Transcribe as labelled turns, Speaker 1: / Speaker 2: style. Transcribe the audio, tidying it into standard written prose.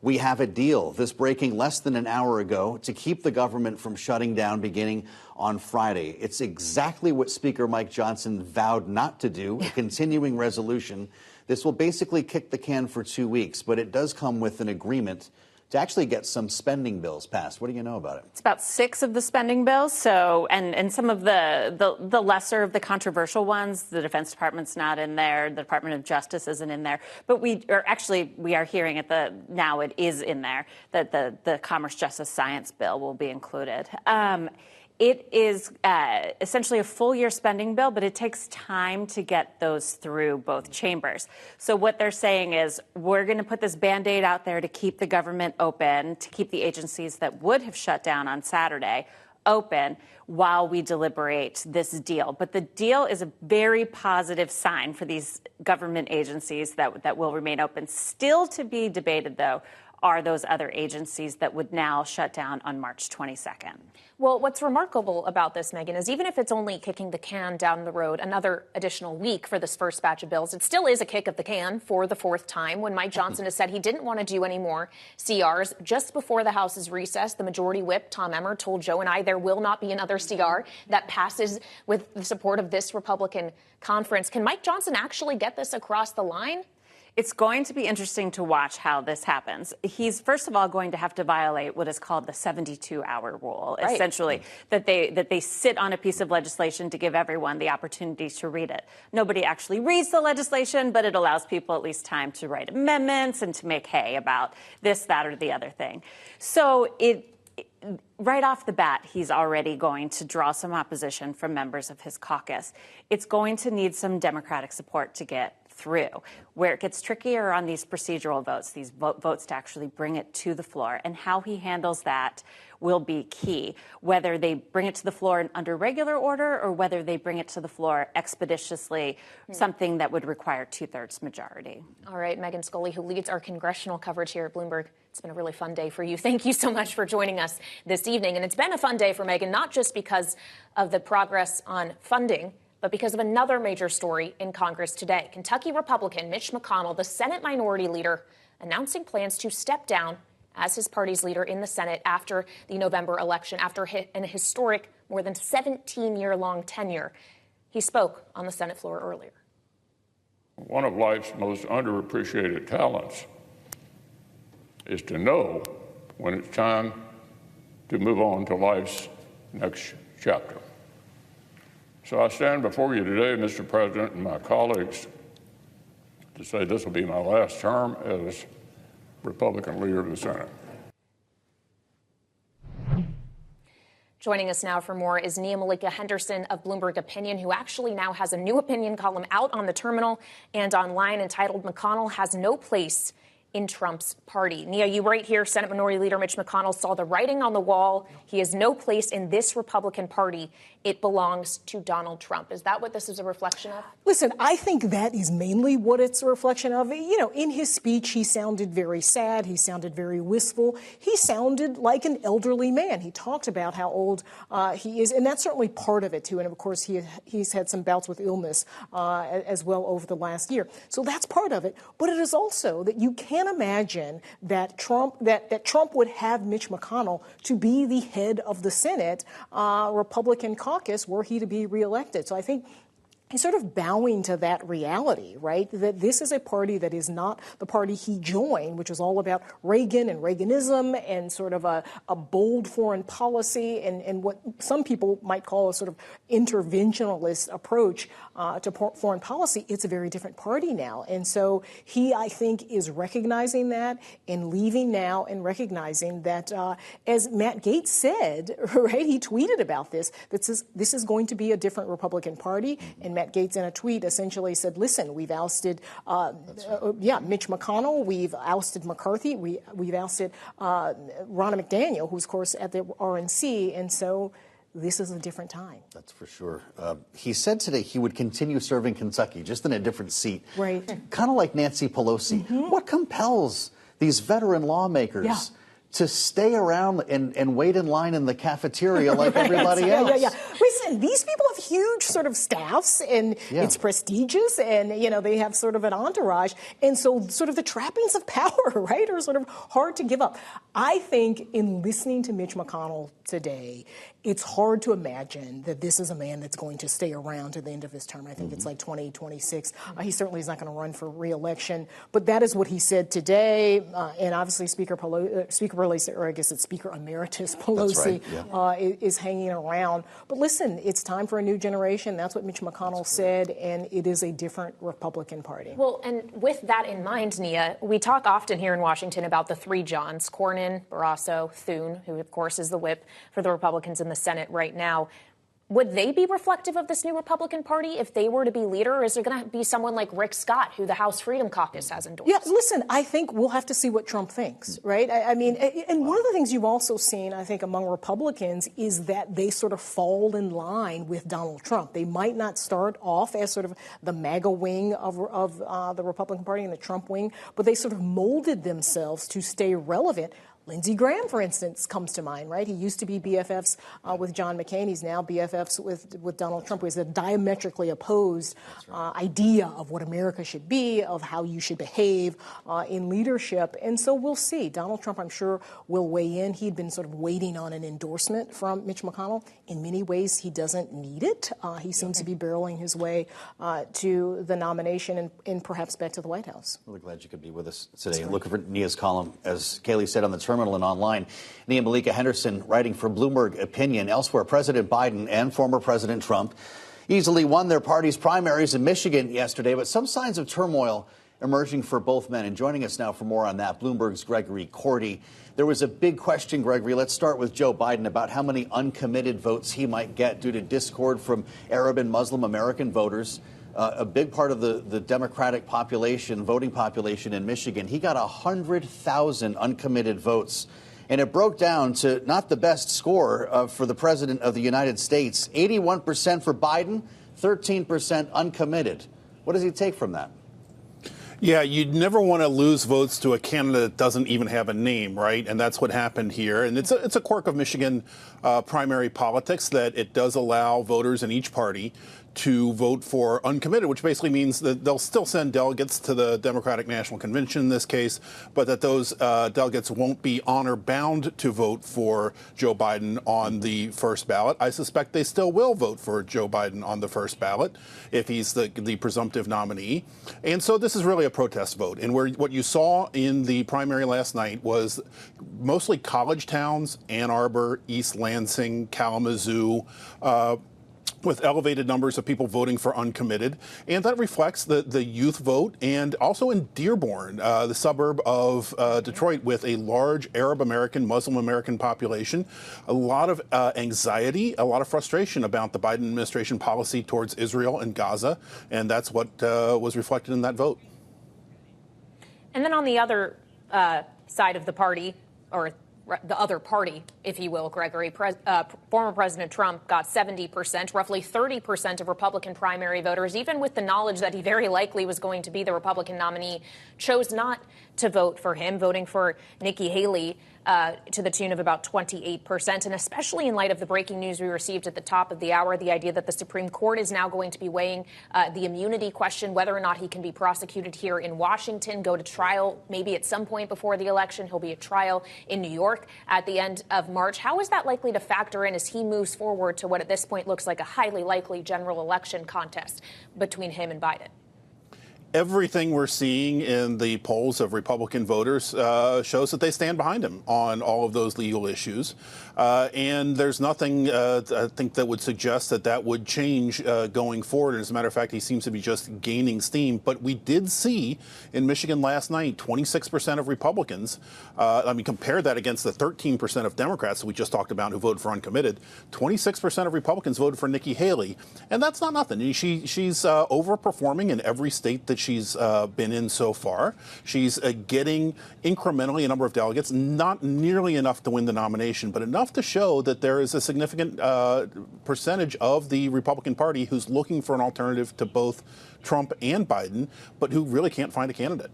Speaker 1: We have a deal. This breaking less than an hour ago to keep the government from shutting down beginning on Friday. It's exactly what Speaker Mike Johnson vowed not to do, a continuing resolution. This will basically kick the can for 2 weeks, but it does come with an agreement to actually get some spending bills passed. What do you know about it? It's
Speaker 2: about 6 of the spending bills. So, and some of the lesser of the controversial ones. The Defense Department's not in there. The Department of Justice isn't in there. But we are hearing now it is in there that the Commerce, Justice, Science bill will be included. It is essentially a full-year spending bill, but it takes time to get those through both chambers. So what they're saying is we're going to put this Band-Aid out there to keep the government open, to keep the agencies that would have shut down on Saturday open while we deliberate this deal. But the deal is a very positive sign for these government agencies that will remain open. Still to be debated, though, are those other agencies that would now shut down on March 22nd.
Speaker 3: Well, what's remarkable about this, Megan, is even if it's only kicking the can down the road another additional week for this first batch of bills, it still is a kick of the can for the 4th time when Mike Johnson has said he didn't want to do any more CRs. Just before the House's recess, the Majority Whip, Tom Emmer, told Joe and I there will not be another CR that passes with the support of this Republican conference. Can Mike Johnson actually get this across the line?
Speaker 2: It's going to be interesting to watch how this happens. He's, first of all, going to have to violate what is called the 72-hour rule, right. Essentially, that they sit on a piece of legislation to give everyone the opportunity to read it. Nobody actually reads the legislation, but it allows people at least time to write amendments and to make hay about this, that, or the other thing. So right off the bat, he's already going to draw some opposition from members of his caucus. It's going to need some Democratic support to get through. Where it gets trickier on these procedural votes, these votes to actually bring it to the floor, and how he handles that will be key. Whether they bring it to the floor under regular order or whether they bring it to the floor expeditiously, something that would require 2/3 majority.
Speaker 3: All right, Megan Scully, who leads our congressional coverage here at Bloomberg. It's been a really fun day for you. Thank you so much for joining us this evening. And it's been a fun day for Megan, not just because of the progress on funding, but because of another major story in Congress today. Kentucky Republican Mitch McConnell, the Senate Minority Leader, announcing plans to step down as his party's leader in the Senate after the November election, after an historic more than 17-year-long tenure. He spoke on the Senate floor earlier.
Speaker 4: One of life's most underappreciated talents is to know when it's time to move on to life's next chapter. So I stand before you today, Mr. President, and my colleagues, to say this will be my last term as Republican leader of the Senate.
Speaker 3: Joining us now for more is Nia-Malika Henderson of Bloomberg Opinion, who actually now has a new opinion column out on the Terminal and online entitled "McConnell Has No Place in Trump's Party." Nia, you right here, Senate Minority Leader Mitch McConnell saw the writing on the wall. He has no place in this Republican Party. It belongs to Donald Trump. Is that what this is a reflection of?
Speaker 5: Listen, I think that is mainly what it's a reflection of. You know, in his speech, he sounded very sad. He sounded very wistful. He sounded like an elderly man. He talked about how old he is, and that's certainly part of it, too. And, of course, he's had some bouts with illness as well over the last year. So that's part of it. But it is also that you can't imagine that Trump would have Mitch McConnell to be the head of the Senate Republican caucus were he to be reelected. So I think he's sort of bowing to that reality, right? That this is a party that is not the party he joined, which was all about Reagan and Reaganism and sort of a bold foreign policy and what some people might call a sort of interventionalist approach to foreign policy. It's a very different party now. And so he, I think, is recognizing that and leaving now and recognizing that, as Matt Gaetz said, right, he tweeted about this is going to be a different Republican Party. And Matt Gaetz in a tweet essentially said, listen, we've ousted, Mitch McConnell, we've ousted McCarthy, we've ousted Ronna McDaniel, who's, of course, at the RNC, and so this is a different time.
Speaker 1: That's for sure. He said today he would continue serving Kentucky, just in a different seat.
Speaker 5: Right.
Speaker 1: Kind of like Nancy Pelosi. Mm-hmm. What compels these veteran lawmakers to stay around and wait in line in the cafeteria like everybody else?
Speaker 5: Yeah. listen, these people have huge sort of staffs, and it's prestigious, and, they have sort of an entourage. And so sort of the trappings of power, right, are sort of hard to give up. I think in listening to Mitch McConnell today, it's hard to imagine that this is a man that's going to stay around to the end of his term. I think it's like 2026. He certainly is not going to run for re-election. But that is what he said today. And obviously Speaker Pelosi, or I guess it's Speaker Emeritus Pelosi, is hanging around. But listen, it's time for a new generation. That's what Mitch McConnell said. And it is a different Republican Party.
Speaker 3: Well, and with that in mind, Nia, we talk often here in Washington about the three Johns, Cornyn, Barrasso, Thune, who, of course, is the whip for the Republicans in the Senate right now. Would they be reflective of this new Republican Party if they were to be leader? Or is there going to be someone like Rick Scott, who the House Freedom Caucus has endorsed?
Speaker 5: Yeah, listen, I think we'll have to see what Trump thinks, right? I mean, and one of the things you've also seen, I think, among Republicans is that they sort of fall in line with Donald Trump. They might not start off as sort of the MAGA wing of the Republican Party and the Trump wing, but they sort of molded themselves to stay relevant. Lindsey Graham, for instance, comes to mind, right? He used to be BFFs with John McCain. He's now BFFs with Donald Trump, who is a diametrically opposed idea of what America should be, of how you should behave in leadership. And so we'll see. Donald Trump, I'm sure, will weigh in. He'd been sort of waiting on an endorsement from Mitch McConnell. In many ways, he doesn't need it. He seems to be barreling his way to the nomination and perhaps back to the White House.
Speaker 1: Really glad you could be with us today. Looking for Nia's column, as Kailey said, on the terminal and online. Nia-Malika, Henderson writing for Bloomberg Opinion. Elsewhere, President Biden and former President Trump easily won their party's primaries in Michigan yesterday, but some signs of turmoil emerging for both men. And joining us now for more on that, Bloomberg's Gregory Korte. There was a big question, Gregory. Let's start with Joe Biden about how many uncommitted votes he might get due to discord from Arab and Muslim American voters. A big part of the Democratic population, voting population in Michigan. He got 100,000 uncommitted votes. And it broke down to not the best score for the president of the United States. 81% for Biden, 13% uncommitted. What does he take from that?
Speaker 6: Yeah, you'd never want to lose votes to a candidate that doesn't even have a name, right? And that's what happened here. And it's a quirk of Michigan primary politics that it does allow voters in each party to vote for uncommitted, which basically means that they'll still send delegates to the Democratic National Convention in this case, but that those delegates won't be honor bound to vote for Joe Biden on the first ballot. I suspect they still will vote for Joe Biden on the first ballot if he's the presumptive nominee. And so this is really a protest vote. And what you saw in the primary last night was mostly college towns, Ann Arbor, East Lansing, Kalamazoo, with elevated numbers of people voting for uncommitted. And that reflects the youth vote. And also in Dearborn, the suburb of Detroit, with a large Arab American, Muslim American population, a lot of anxiety, a lot of frustration about the Biden administration policy towards Israel and Gaza. And that's what was reflected in that vote.
Speaker 3: And then on the other side of the party, or the other party, if you will, Gregory, former President Trump got 70%, roughly 30% of Republican primary voters, even with the knowledge that he very likely was going to be the Republican nominee, chose not to vote for him, voting for Nikki Haley to the tune of about 28%. And especially in light of the breaking news we received at the top of the hour, the idea that the Supreme Court is now going to be weighing the immunity question, whether or not he can be prosecuted here in Washington, go to trial maybe at some point before the election. He'll be at trial in New York at the end of March. How is that likely to factor in as he moves forward to what at this point looks like a highly likely general election contest between him and Biden?
Speaker 6: Everything we're seeing in the polls of Republican voters shows that they stand behind him on all of those legal issues. And there's nothing, I think, that would suggest that would change going forward. As a matter of fact, he seems to be just gaining steam. But we did see in Michigan last night, 26% of Republicans, compare that against the 13% of Democrats that we just talked about who voted for uncommitted. 26% of Republicans voted for Nikki Haley. And that's not nothing. She's overperforming in every state that she's been in so far. She's getting incrementally a number of delegates, not nearly enough to win the nomination, but enough to show that there is a significant percentage of the Republican Party who's looking for an alternative to both Trump and Biden, but who really can't find a candidate.